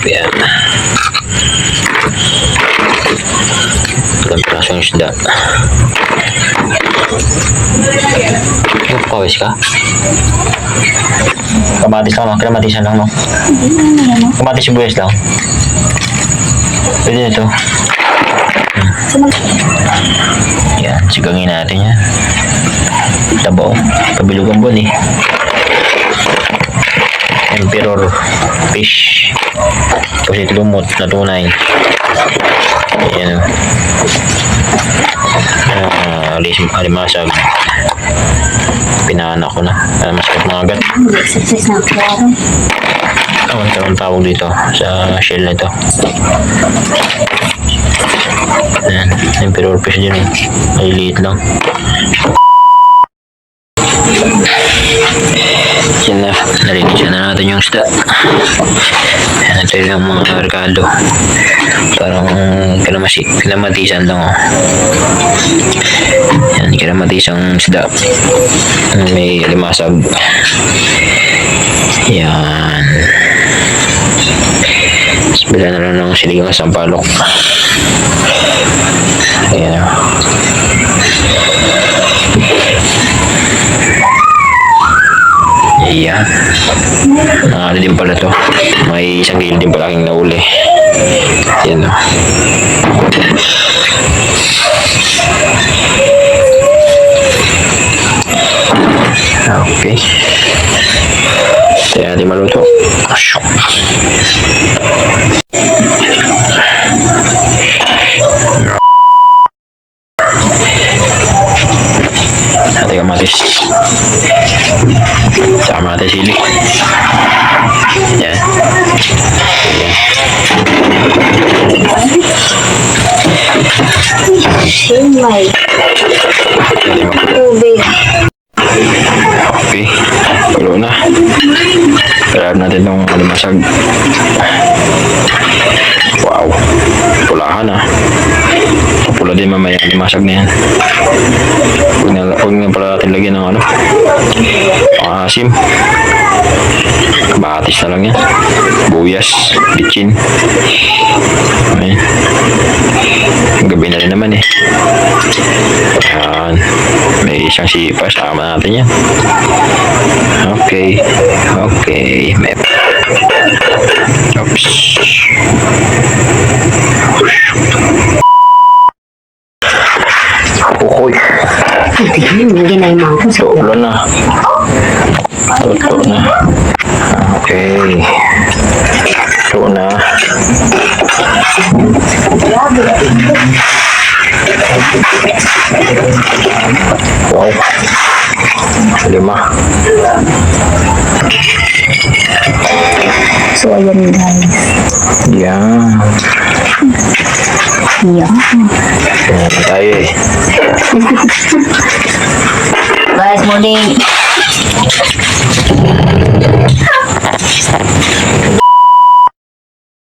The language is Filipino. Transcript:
Yan. Ilang pirasong isda. Pawis ka? Kamatis lang, kramatisan lang, no? Kamatis sibuyas lang. Pwede na ito. Yan, sigangin natin yan. Tabaw. Kabilugan buwan eh. Emperor fish. Tapos ito lumot na tunay. Ayan. Alimasag. Pinaanak ko na. Masakit mga agat. Exercise na ako. Ang tawag dito sa shell na ito. Ayan. Emperor fish din. Ay liit lang. Yan na, narinig na natin yung isda. Yan ito yung mga merkado. Parang kinamatisan lang, oh. Yan, kinamatisang isda. May limasag. Yan. Tapos bila na lang ng siligang sampalok. Ayan. Ayan. Ano din pala to. May isang kilo din pala aking nauli. Ayan, o. Okay. Kaya natin maluto. Natin kamatis. Sama natin sili. Yan. Sumay. Tubig. Okay. Pulo na. Kailangan natin itong alimasag. Wow. Pulahan ah. Pula din mamaya alimasag na yan. Huwag na pala natin lagyan ng ano. Asim. Kabatis na lang yan. Buyas. Bitchin. Ayan. Gabi na rin naman eh. Ayan. May isang sipa. Sama natin yan. Okay. Okay. Oops. Ukoy. Hindi na yung mangkong sa Tulo na. Tulo na. Okay. Tulo na. Wow. 5. So, ayan guys. Yan. Yan. Tayo eh. Guys, morning.